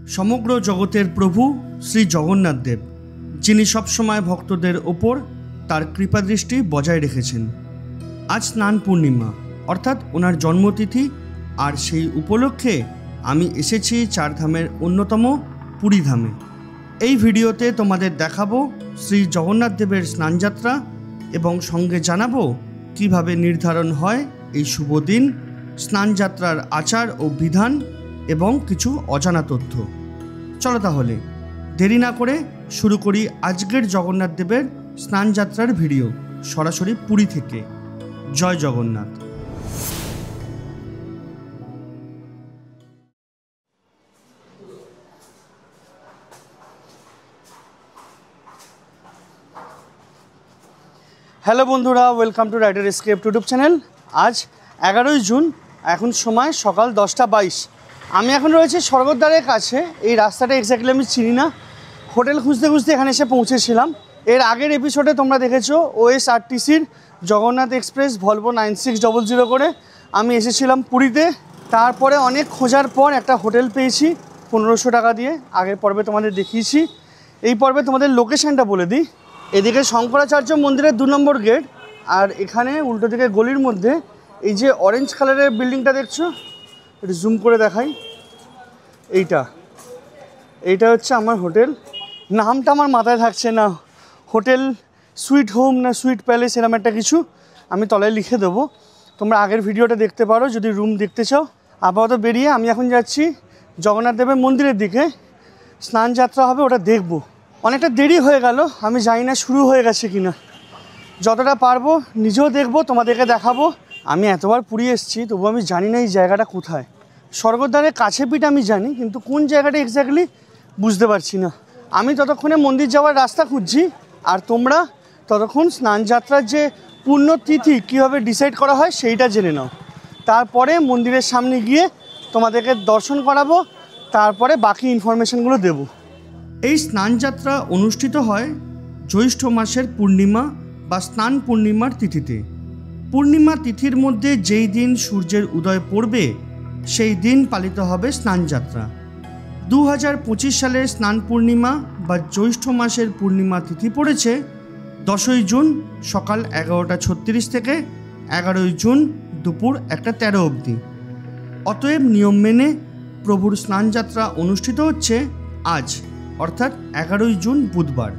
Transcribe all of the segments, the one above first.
সমগ্র জগতের প্রভু শ্রী জগন্নাথ দেব, যিনি সবসময় ভক্তদের ওপর তার কৃপাদৃষ্টি বজায় রেখেছেন। আজ স্নান পূর্ণিমা অর্থাৎ ওনার জন্মতিথি, আর সেই উপলক্ষে আমি এসেছি চারধামের অন্যতম পুরী ধামে। এই ভিডিওতে তোমাদের দেখাবো শ্রী জগন্নাথ দেবের স্নানযাত্রা এবং সঙ্গে জানাবো কিভাবে নির্ধারণ হয় এই শুভ দিন, স্নানযাত্রার আচার ও বিধান এবং কিছু অজানা তথ্য। চলো তাহলে দেরি না করে শুরু করি আজকের জগন্নাথ দেবের স্নানযাত্রার ভিডিও সরাসরি পুরী থেকে। জয় জগন্নাথ। হ্যালো বন্ধুরা, welcome to rider escape YouTube channel. আজ 11ই জুন, এখন সময় সকাল 10:22। আমি এখন রয়েছি স্বর্গদ্বারের কাছে। এই রাস্তাটা এক্স্যাক্টলি আমি চিনি না, হোটেল খুঁজতে খুঁজতে এখানে এসে পৌঁছেছিলাম। এর আগের এপিসোডে তোমরা দেখেছো OSRTCর জগন্নাথ এক্সপ্রেস ভলভো 9600 করে আমি এসেছিলাম পুরীতে। তারপরে অনেক খোঁজার পর একটা হোটেল পেয়েছি 1500 টাকা দিয়ে। আগের পর্বে তোমাদের দেখিয়েছি। এই পর্বে তোমাদের লোকেশানটা বলে দিই। এদিকে শঙ্করাচার্য মন্দিরের 2 নম্বর গেট, আর এখানে উল্টো দিকে গলির মধ্যে এই যে অরেঞ্জ কালারের বিল্ডিংটা দেখছো, একটু জুম করে দেখাই। এইটা হচ্ছে আমার হোটেল। নামটা আমার মাথায় থাকছে না, হোটেল সুইট হোম না সুইট প্যালেস এরকম একটা কিছু। আমি তলায় লিখে দেবো, তোমরা আগের ভিডিওটা দেখতে পারো যদি রুম দেখতে চাও। আপাতত বেরিয়ে আমি এখন যাচ্ছি জগন্নাথ দেবের মন্দিরের দিকে। স্নানযাত্রা হবে, ওটা দেখবো। অনেকটা দেরি হয়ে গেল, আমি জানি না শুরু হয়ে গেছে কিনা। যতটা পারবো নিজেও দেখবো, তোমাদেরকে দেখাবো। আমি এতবার পুরী এসেছি, তবু আমি জানি না এই জায়গাটা কোথায়। স্বর্গদ্বারের কাছে পিঠ আমি জানি, কিন্তু কোন জায়গাটা এক্স্যাক্টলি বুঝতে পারছি না। আমি ততক্ষণে মন্দির যাওয়ার রাস্তা খুঁজছি, আর তোমরা ততক্ষণ স্নানযাত্রার যে পুণ্যতিথি কীভাবে ডিসাইড করা হয় সেইটা জেনে নাও। তারপরে মন্দিরের সামনে গিয়ে তোমাদেরকে দর্শন করাবো, তারপরে বাকি ইনফরমেশনগুলো দেবো। এই স্নানযাত্রা অনুষ্ঠিত হয় জ্যৈষ্ঠ মাসের পূর্ণিমা বা স্নান পূর্ণিমার তিথিতে। পূর্ণিমা তিথির মধ্যে যেই দিন সূর্যের উদয় পড়বে সেই দিন পালিত হবে স্নানযাত্রা। 2025 সালের স্নান পূর্ণিমা বা জ্যৈষ্ঠ মাসের পূর্ণিমা তিথি পড়েছে 10ই জুন সকাল 11:36 থেকে 11ই জুন দুপুর 1:13 অবধি। অতএব নিয়ম মেনে প্রভুর স্নানযাত্রা অনুষ্ঠিত হচ্ছে আজ, অর্থাৎ 11ই জুন বুধবার।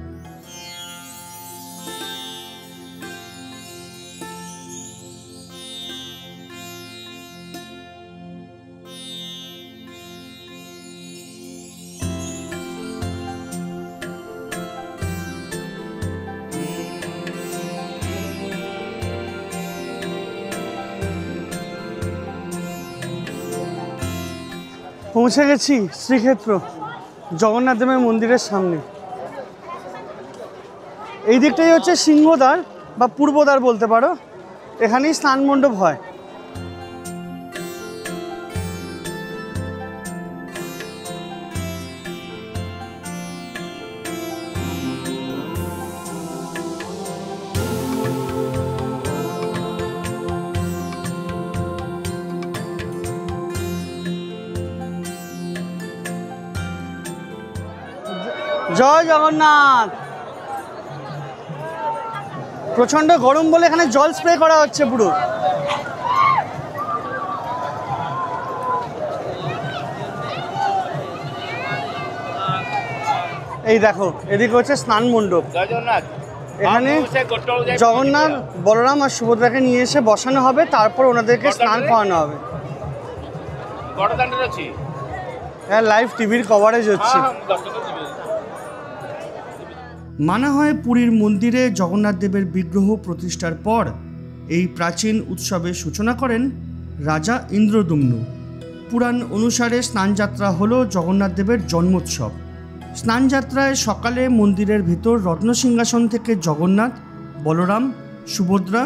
পৌঁছে গেছি শ্রীক্ষেত্র জগন্নাথ দেবের মন্দিরের সামনে। এই দিকটাই হচ্ছে সিংহদ্বার বা পূর্বদ্বার বলতে পারো। এখানেই স্নান মণ্ডপ হয়। জয় জগন্নাথ। প্রচন্ড গরম বলে এখানে জল স্প্রে করা হচ্ছে পুরো। এই দেখো, এদিকে হচ্ছে স্নান মণ্ডপ। এখানে জগন্নাথ, বলরাম আর সুভদ্রাকে নিয়ে এসে বসানো হবে, তারপর ওনাদেরকে স্নান করানো হবে। হ্যাঁ, লাইভ টিভির কভারেজ হচ্ছে। মানা হয় পুরীর মন্দিরে জগন্নাথ দেবের বিগ্রহ প্রতিষ্ঠার পর এই প্রাচীন উৎসবের সূচনা করেন রাজা ইন্দ্রদ্যুম্ন। পুরাণ অনুসারে স্নানযাত্রা হল জগন্নাথ দেবের জন্মোৎসব। স্নানযাত্রায় সকালে মন্দিরের ভেতর রত্নসিংহাসন থেকে জগন্নাথ, বলরাম, সুভদ্রা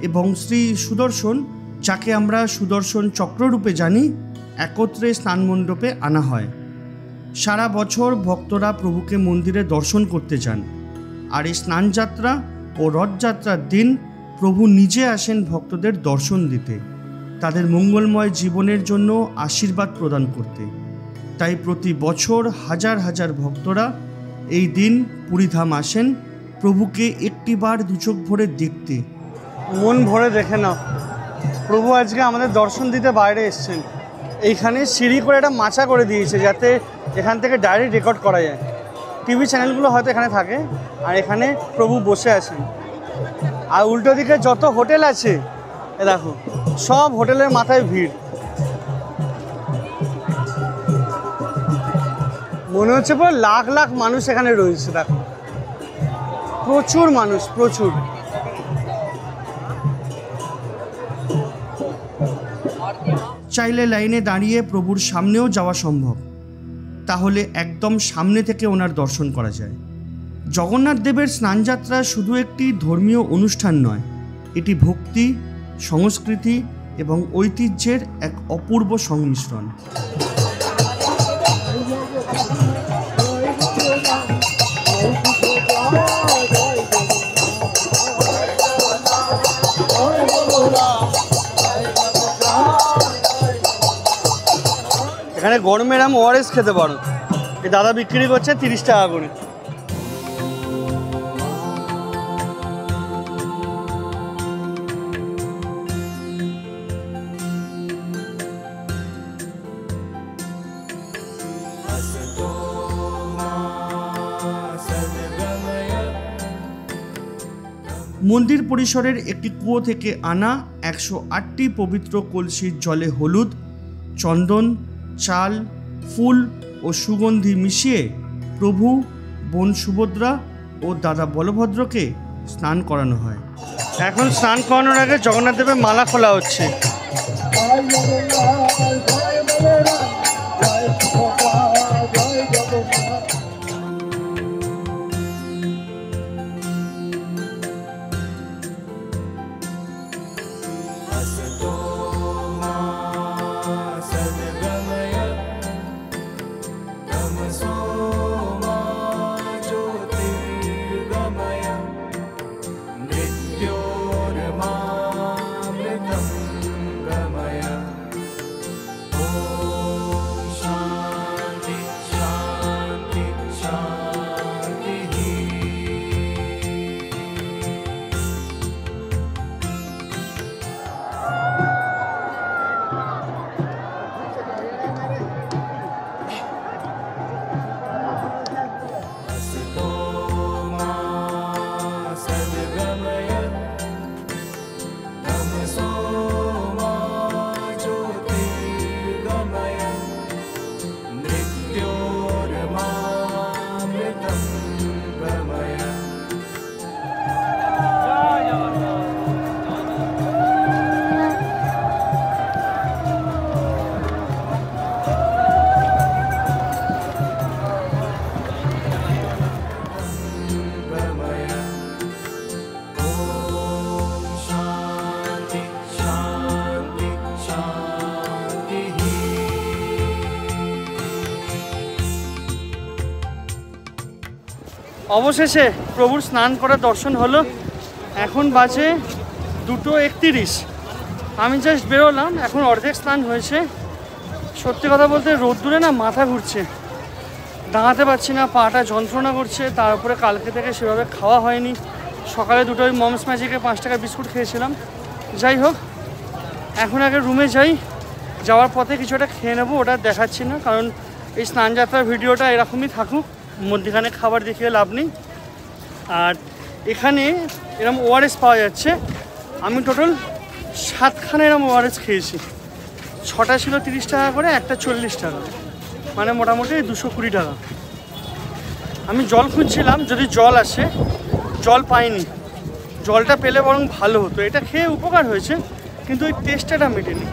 এবং শ্রী সুদর্শন, যাকে আমরা সুদর্শন চক্ররূপে জানি, একত্রে স্নান মণ্ডপে আনা হয়। সারা বছর ভক্তরা প্রভুকে মন্দিরে দর্শন করতে যান, আর এই স্নানযাত্রা ও রথযাত্রার দিন প্রভু নিজে আসেন ভক্তদের দর্শন দিতে, তাদের মঙ্গলময় জীবনের জন্য আশীর্বাদ প্রদান করতে। তাই প্রতি বছর হাজার হাজার ভক্তরা এই দিন পুরীধাম আসেন প্রভুকে একটিবার দু চোখ ভরে দেখতে। মন ভরে দেখে নাও, প্রভু আজকে আমাদের দর্শন দিতে বাইরে এসছেন। এইখানে সিঁড়ি করে একটা মাচা করে দিয়েছে যাতে এখান থেকে ডাইরেক্ট রেকর্ড করা যায়। টিভি চ্যানেলগুলো হয়তো এখানে থাকে, আর এখানে প্রভু বসে আছেন। আর উল্টো দিকে যত হোটেল আছে এ দেখো, সব হোটেলের মাথায় ভিড়। মনে হচ্ছে পুরো লাখ লাখ মানুষ এখানে রয়েছে। দেখো, প্রচুর মানুষ, প্রচুর। চাইলে লাইনে দাঁড়িয়ে প্রভুর সামনেও যাওয়া সম্ভব, তাহলে একদম সামনে থেকে ওনার দর্শন করা যায়। জগন্নাথ দেবের স্নানযাত্রা শুধু একটি ধর্মীয় অনুষ্ঠান নয়, এটি ভক্তি, সংস্কৃতি এবং ঐতিহ্যের এক অপূর্ব সংমিশ্রণ। এখানে গরমের ওআরএস খেতে পারো, এই দাদা বিক্রি করছে 30 টাকা করে। মন্দির পরিসরের একটি কুয়ো থেকে আনা 108টি পবিত্র কলসির জলে হলুদ, চন্দন, চাল, ফুল ও সুগন্ধি মিশিয়ে প্রভু, বোন সুভদ্রা ও দাদা বলভদ্রকে স্নান করানো হয়। এখন স্নান করানোর আগে জগন্নাথ দেবের মালা খোলা হচ্ছে। অবশেষে প্রভুর স্নান করার দর্শন হলো। এখন বাজে 2:31। আমি জাস্ট বেরোলাম, এখন অর্ধেক স্নান হয়েছে। সত্যি কথা বলতে রোদ্দুরে না মাথা ঘুরছে, দাঁড়াতে পারছি না, পাটা যন্ত্রণা করছে। তার উপরে কালকে থেকে সেভাবে খাওয়া হয়নি। সকালে দুটোই মমস ম্যাজিকে 5 টাকা বিস্কুট খেয়েছিলাম। যাই হোক, এখন আগে রুমে যাই, যাওয়ার পথে কিছু একটা খেয়ে নেবো, ওটা দেখাচ্ছি না, কারণ এই স্নানযাত্রার ভিডিওটা এরকমই থাকুক, মধ্যখানে খাবার দেখিয়ে লাভ নেই। আর এখানে এরকম ওআরএস পাওয়া যাচ্ছে। আমি টোটাল 7খানা এরকম ওআরএস খেয়েছি। 6টা ছিল 30 টাকা করে, একটা 40 টাকা, মানে মোটামুটি 220 টাকা। আমি জল খুঁজছিলাম যদি জল আসে, জল পাইনি। জলটা পেলে বরং ভালো হতো। এটা খেয়ে উপকার হয়েছে, কিন্তু ওই টেস্টটা মেটেনি।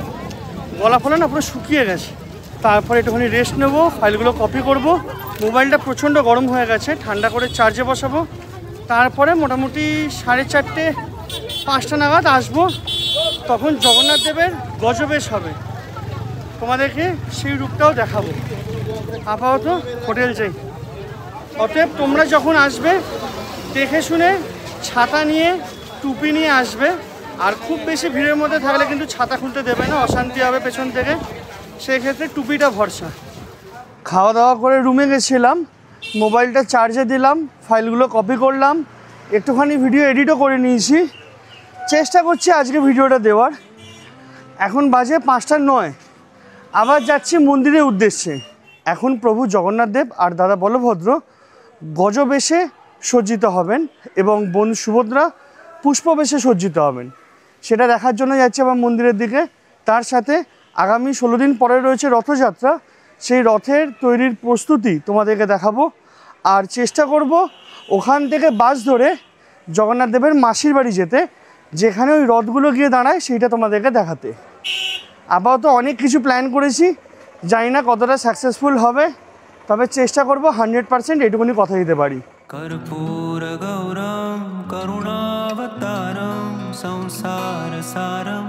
গলা ফলা না পুরো শুকিয়ে গেছে। তারপরে একটুখানি রেস্ট নেবো, ফাইলগুলো কপি করব। মোবাইলটা প্রচণ্ড গরম হয়ে গেছে, ঠান্ডা করে চার্জে বসাবো। তারপরে মোটামুটি 4:30 5টা নাগাদ আসবো। তখন জগন্নাথ দেবের গজবেশ হবে, তোমাদেরকে সেই রূপটাও দেখাবো। আপাতত হোটেল যাই। অতএব তোমরা যখন আসবে দেখে শুনে ছাতা নিয়ে, টুপি নিয়ে আসবে। আর খুব বেশি ভিড়ের মধ্যে থাকলে কিন্তু ছাতা খুলতে দেবে না, অশান্তি হবে পেছন থেকে। সেক্ষেত্রে টুপিটা ভরসা। খাওয়া দাওয়া করে রুমে গেছিলাম, মোবাইলটা চার্জে দিলাম, ফাইলগুলো কপি করলাম, একটুখানি ভিডিও এডিটও করে নিয়েছি। চেষ্টা করছি আজকে ভিডিওটা দেওয়ার। এখন বাজে 5:09, আবার যাচ্ছি মন্দিরের উদ্দেশ্যে। এখন প্রভু জগন্নাথ দেব আর দাদা বলভদ্র গজবেশে সজ্জিত হবেন এবং বোন সুভদ্রা পুষ্পবেশে সজ্জিত হবেন। সেটা দেখার জন্য যাচ্ছি আবার মন্দিরের দিকে। তার সাথে আগামী 16 দিন পরে রয়েছে রথযাত্রা, সেই রথের তৈরির প্রস্তুতি তোমাদেরকে দেখাবো। আর চেষ্টা করব ওখান থেকে বাস ধরে জগন্নাথ দেবের মাসির বাড়ি যেতে, যেখানে ওই রথগুলো গিয়ে দাঁড়ায় সেইটা তোমাদেরকে দেখাতে। আপাতত অনেক কিছু প্ল্যান করেছি, জানি না কতটা সাকসেসফুল হবে, তবে চেষ্টা করব 100% এটুকুনি কথা দিতে পারি। कर्पूर गौरम करुणावतारम संसार सारम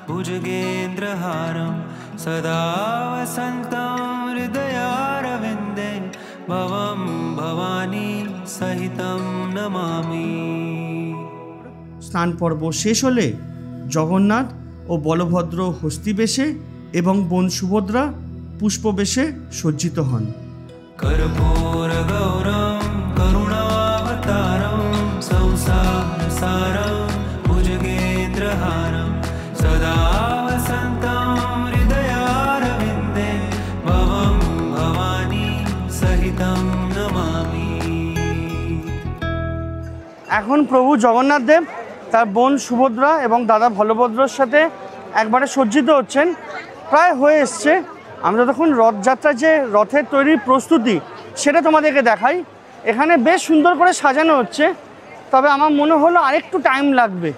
भुजगेन्द्रहारम सदा वसन्तं हृदयारविन्दे भवं भवानी सहितं नमामि। স্নান পর্ব শেষ হলে জগন্নাথ ও বলভদ্র হস্তিবেশে এবং বোন সুভদ্রা পুষ্পবেশে সজ্জিত হন। कर्पूर गौरम करुणावतारम संसार सारम भुजगेन्द्रहारम सदा वसन्तं हृदयारविन्दे भवं भवानी सहितं नमामि। এখন প্রভু জগন্নাথ দেব তার বোন সুভদ্রা এবং দাদা বলভদ্রর সাথে একবারে সজ্জিত হচ্ছেন, প্রায় হয়ে এসছে। আমরা তখন রথযাত্রার যে রথের তৈরির প্রস্তুতি সেটা তোমাদেরকে দেখাই। এখানে বেশ সুন্দর করে সাজানো হচ্ছে, তবে আমার মনে হলো আরেকটু টাইম লাগবে।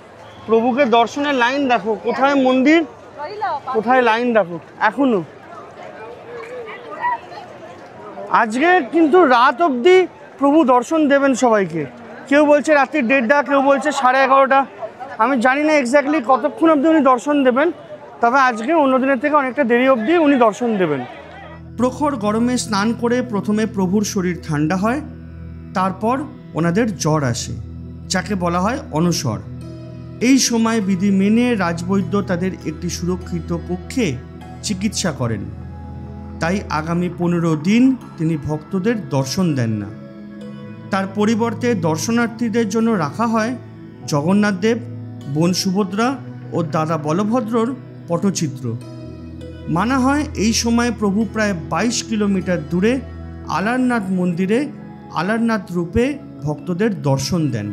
প্রভুকে দর্শনের লাইন দেখো, কোথায় মন্দির কোথায় লাইন দেখো এখনো। আজকে কিন্তু রাত অবধি প্রভু দর্শন দেবেন সবাইকে। কেউ বলছে রাত্রি 1:30, কেউ বলছে 11:30। আমি জানি না এক্স্যাক্টলি কতক্ষণ অবধি উনি দর্শন দেবেন, তবে আজকে অন্য দিনের থেকে অনেকটা দেরি অবধি উনি দর্শন দেবেন। প্রখর গরমে স্নান করে প্রথমে প্রভুর শরীর ঠান্ডা হয়, তারপর ওনাদের জ্বর আসে, যাকে বলা হয় অনস্বর। এই সময় বিধি মেনে রাজবৈদ্য তাদের একটি সুরক্ষিত কক্ষে চিকিৎসা করেন। তাই আগামী 15 দিন তিনি ভক্তদের দর্শন দেন না। তার পরিবর্তে দর্শনার্থীদের জন্য রাখা হয় জগন্নাথ দেব, বোন সুভদ্রা ও দাদা বলভদ্রর পটচিত্র। মানা হয় এই সময় প্রভু প্রায় 22 কিলোমিটার দূরে আলারনাথ মন্দিরে আলারনাথ রূপে ভক্তদের দর্শন দেন।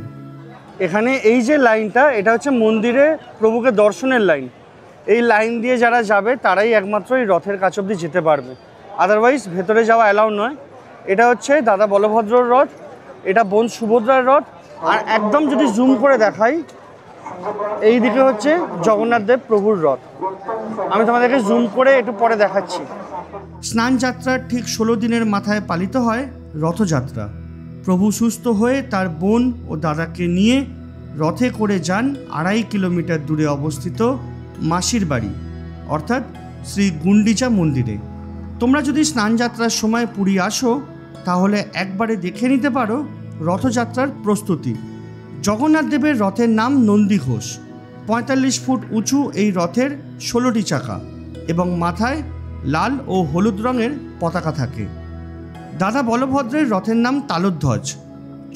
এখানে এই যে লাইনটা, এটা হচ্ছে মন্দিরে প্রভুকে দর্শনের লাইন। এই লাইন দিয়ে যারা যাবে তারাই একমাত্র এই রথের কাছ অবধি যেতে পারবে, আদারওয়াইজ ভেতরে যাওয়া অ্যালাউ নয়। এটা হচ্ছে দাদা বলভদ্রর রথ, এটা বোন সুভদ্রার রথ। আর একদম যদি জুম করে দেখাই, এই দিকে হচ্ছে জগন্নাথ দেব প্রভুর রথ। আমি তোমাদেরকে জুম করে একটু পরে দেখাচ্ছি। স্নান যাত্রার ঠিক 16 দিনের মাথায় পালিত হয় রথযাত্রা। প্রভু সুস্থ হয়ে তার বোন ও দাদাকে নিয়ে রথে করে যান 2.5 কিলোমিটার দূরে অবস্থিত মাসির বাড়ি, অর্থাৎ শ্রী গুন্ডিচা মন্দিরে। তোমরা যদি স্নান যাত্রার সময় পুরী আসো তাহলে একবারে দেখে নিতে পারো রথযাত্রার প্রস্তুতি। জগন্নাথ দেবের রথের নাম নন্দীঘোষ। 45 ফুট উঁচু এই রথের 16টি চাকা এবং মাথায় লাল ও হলুদ রঙের পতাকা থাকে। দাদা বলভদ্রের রথের নাম তালধ্বজ।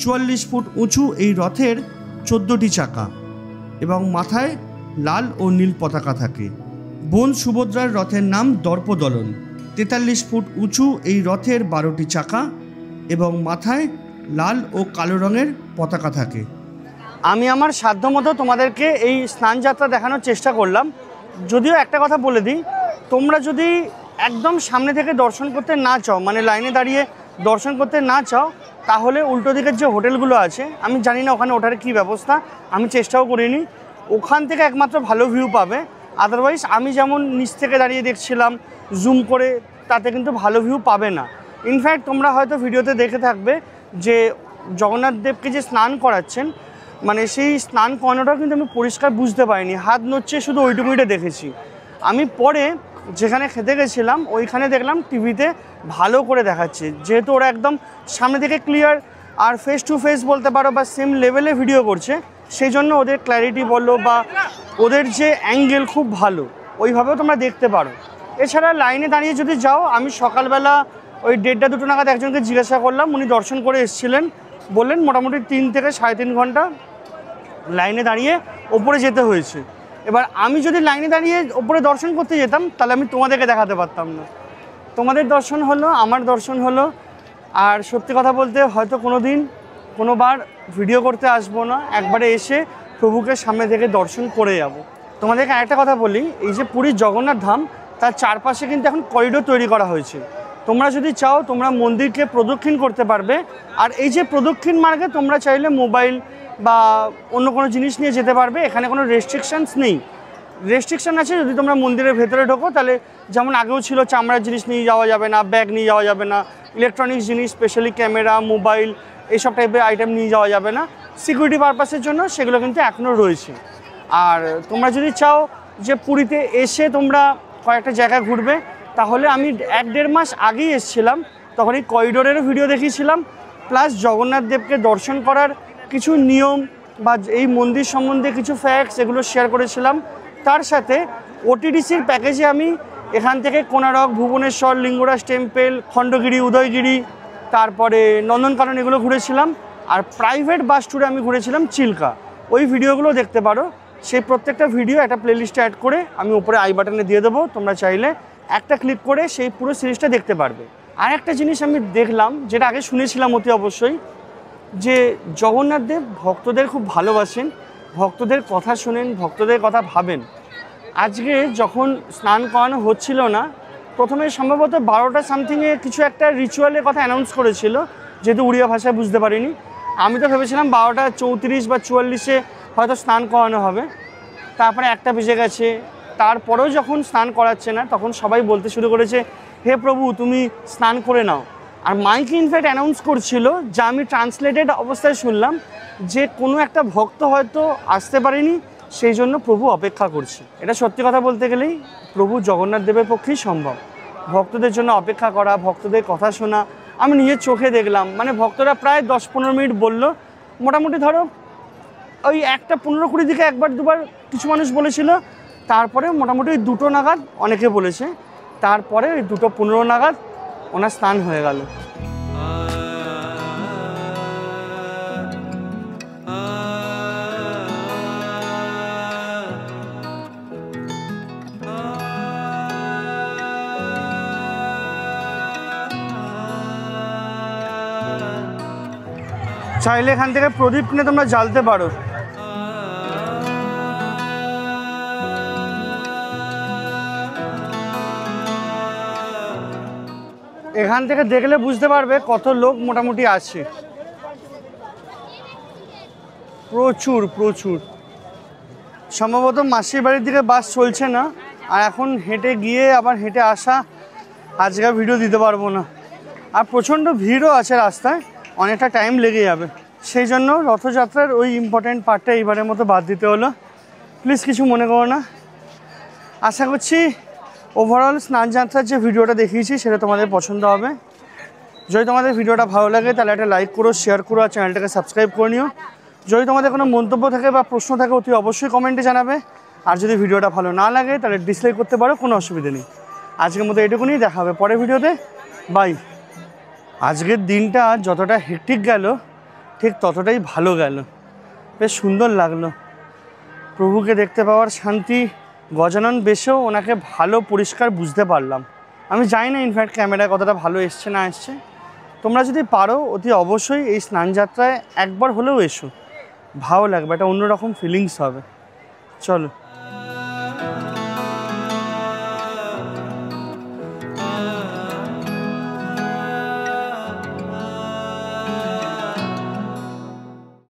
44 ফুট উঁচু এই রথের 14টি চাকা এবং মাথায় লাল ও নীল পতাকা থাকে। বোন সুভদ্রার রথের নাম দর্পদলন। 43 ফুট উঁচু এই রথের 12টি চাকা এবং মাথায় লাল ও কালো রঙের পতাকা থাকে। আমি আমার সাধ্যমতো তোমাদেরকে এই স্নান যাত্রা দেখানোর চেষ্টা করলাম। যদিও একটা কথা বলে দিই, তোমরা যদি একদম সামনে থেকে দর্শন করতে না চাও, মানে লাইনে দাঁড়িয়ে দর্শন করতে না চাও, তাহলে উল্টো দিকের যে হোটেলগুলো আছে, আমি জানি না ওখানে ওঠার কী ব্যবস্থা, আমি চেষ্টাও করিনি, ওখান থেকে একমাত্র ভালো ভিউ পাবে। আদারওয়াইজ আমি যেমন নিচ থেকে দাঁড়িয়ে দেখছিলাম জুম করে, তাতে কিন্তু ভালো ভিউ পাবে না। ইনফ্যাক্ট তোমরা হয়তো ভিডিওতে দেখে থাকবে যে জগন্নাথ দেবকে যে স্নান করাচ্ছেন, মানে সেই স্নান করানোটাও কিন্তু আমি পরিষ্কার বুঝতে পারিনি, হাত নড়ছে শুধু ওইটুকুইটা দেখেছি। আমি পরে যেখানে খেতে গেছিলাম ওইখানে দেখলাম টিভিতে ভালো করে দেখাচ্ছে, যেহেতু ওরা একদম সামনে থেকে ক্লিয়ার আর ফেস টু ফেস বলতে পারো বা সেম লেভেলে ভিডিও করছে, সেই জন্য ওদের ক্ল্যারিটি বলো বা ওদের যে অ্যাঙ্গেল খুব ভালো, ওইভাবেও তোমরা দেখতে পারো। এছাড়া লাইনে দাঁড়িয়ে যদি যাও, আমি সকালবেলা ওই 1:30-2 নাগাদ একজনকে জিজ্ঞাসা করলাম, উনি দর্শন করে এসেছিলেন, বললেন মোটামুটি 3 থেকে 3.5 ঘন্টা লাইনে দাঁড়িয়ে ওপরে যেতে হয়েছে। এবার আমি যদি লাইনে দাঁড়িয়ে ওপরে দর্শন করতে যেতাম তাহলে আমি তোমাদেরকে দেখাতে পারতাম না। তোমাদের দর্শন হলো, আমার দর্শন হলো। আর সত্যি কথা বলতে হয়তো কোনোবার ভিডিও করতে আসবো না, একবারে এসে প্রভুকে সামনে থেকে দর্শন করে যাব। তোমাদেরকে আরেকটা কথা বলি, এই যে পুরীর জগন্নাথ ধাম তার চারপাশে কিন্তু এখন করিডোর তৈরি করা হয়েছে। তোমরা যদি চাও তোমরা মন্দিরকে প্রদক্ষিণ করতে পারবে। আর এই যে প্রদক্ষিণ মার্গে তোমরা চাইলে মোবাইল বা অন্য কোনো জিনিস নিয়ে যেতে পারবে, এখানে কোনো রেস্ট্রিকশানস নেই। রেস্ট্রিকশান আছে যদি তোমরা মন্দিরের ভেতরে ঢোকো, তাহলে যেমন আগেও ছিল চামড়ার জিনিস নিয়ে যাওয়া যাবে না, ব্যাগ নিয়ে যাওয়া যাবে না, ইলেকট্রনিক্স জিনিস স্পেশালি ক্যামেরা, মোবাইল এইসব টাইপের আইটেম নিয়ে যাওয়া যাবে না। সিকিউরিটি পারপাসের জন্য সেগুলো কিন্তু এখনও রয়েছে। আর তোমরা যদি চাও যে পুরীতে এসে তোমরা কয়েকটা জায়গা ঘুরবে, তাহলে আমি 1-1.5 মাস আগেই এসেছিলাম, তখন এই করিডোরেরও ভিডিও দেখিয়েছিলাম, প্লাস জগন্নাথ দেবকে দর্শন করার কিছু নিয়ম বা এই মন্দির সম্বন্ধে কিছু ফ্যাক্টস এগুলো শেয়ার করেছিলাম। তার সাথে ওটিডিসির প্যাকেজে আমি এখান থেকে কোনারক, ভুবনেশ্বর, লিঙ্গরাজ টেম্পল, খণ্ডগিরি, উদয়গিরি, তারপরে নন্দনকানন এগুলো ঘুরেছিলাম। আর প্রাইভেট বাস ট্যুরে আমি ঘুরেছিলাম চিল্কা। ওই ভিডিওগুলো দেখতে পারো। সেই প্রত্যেকটা ভিডিও একটা প্লেলিস্টে অ্যাড করে আমি উপরে আই বাটনে দিয়ে দেবো, তোমরা চাইলে একটা ক্লিক করে সেই পুরো সিরিজটা দেখতে পারবে। আর একটা জিনিস আমি দেখলাম, যেটা আগে শুনেছিলাম অতি অবশ্যই, যে জগন্নাথ দেব ভক্তদের খুব ভালোবাসেন, ভক্তদের কথা শোনেন, ভক্তদের কথা ভাবেন। আজকে যখন স্নান করানো হচ্ছিল না, প্রথমে সম্ভবত 12টা সামথিংয়ে কিছু একটা রিচুয়ালের কথা অ্যানাউন্স করেছিল, যেহেতু উড়িয়া ভাষায় বুঝতে পারিনি। আমি তো ভেবেছিলাম 12:34 বা 44-এ হয়তো স্নান করানো হবে। তারপরে 1টা বেজে গেছে। তারপরেও যখন স্নান করাচ্ছে না, তখন সবাই বলতে শুরু করেছে, হে প্রভু তুমি স্নান করে নাও। আর মাইকে ইনফ্যাক্ট অ্যানাউন্স করছিল, যা আমি ট্রান্সলেটেড অবস্থায় শুনলাম, যে কোনো একটা ভক্ত হয়তো আসতে পারেনি, সেই জন্য প্রভু অপেক্ষা করছে। এটা সত্যি কথা বলতে গেলেই প্রভু জগন্নাথ দেবের পক্ষেই সম্ভব। ভক্তদের জন্য অপেক্ষা করা, ভক্তদের কথা শোনা, আমি নিজের চোখে দেখলাম। মানে ভক্তরা প্রায় 10-15 মিনিট বললো, মোটামুটি ধরো ওই 1:15-20 দিকে একবার দুবার কিছু মানুষ বলেছিল। তারপরে মোটামুটি ওই 2টো নাগাদ অনেকে বলেছে। তারপরে ওই 2:15 নাগাদ ওনার স্নান হয়ে গেল। চাইলে এখান থেকে প্রদীপ কিনে তোমরা জ্বালতে পারো। এখান থেকে দেখলে বুঝতে পারবে কত লোক মোটামুটি আছে। প্রচুর প্রচুর। সম্ভবত মাসির বাড়ির দিকে বাস চলছে না, আর এখন হেঁটে গিয়ে আবার হেঁটে আসা, আজকে ভিডিও দিতে পারবো না। আর প্রচণ্ড ভিড়ও আছে রাস্তায়, অনেকটা টাইম লেগে যাবে। সেই জন্য রথযাত্রার ওই ইম্পর্ট্যান্ট পার্টটা এইবারের মতো বাদ দিতে হলো। প্লিজ কিছু মনে করো না। আশা করছি ওভারঅল স্নানযাত্রার যে ভিডিওটা দেখিয়েছি সেটা তোমাদের পছন্দ হবে। যদি তোমাদের ভিডিওটা ভালো লাগে তাহলে একটা লাইক করো, শেয়ার করো, আর চ্যানেলটাকে সাবস্ক্রাইব করে নিও। যদি তোমাদের কোনো মন্তব্য থাকে বা প্রশ্ন থাকে অতি অবশ্যই কমেন্টে জানাবে। আর যদি ভিডিওটা ভালো না লাগে তাহলে ডিসলাইক করতে পারো, কোনো অসুবিধা নেই। আজকের মতো এটুকুনি, দেখা হবে পরের ভিডিওতে। বাই। আজকের দিনটা যতটা হেক্টিক গেল ঠিক ততটাই ভালো গেল, বেশ সুন্দর লাগলো। প্রভুকে দেখতে পাওয়ার শান্তি, গজানন বেশেও ওনাকে ভালো পরিষ্কার বুঝতে পারলাম। আমি জানি না ইনফ্যাক্ট ক্যামেরায় কতটা ভালো এসছে না এসছে। তোমরা যদি পারো অতি অবশ্যই এই স্নানযাত্রায় একবার হলেও এসো, ভালো লাগবে, একটা অন্যরকম ফিলিংস হবে। চলো।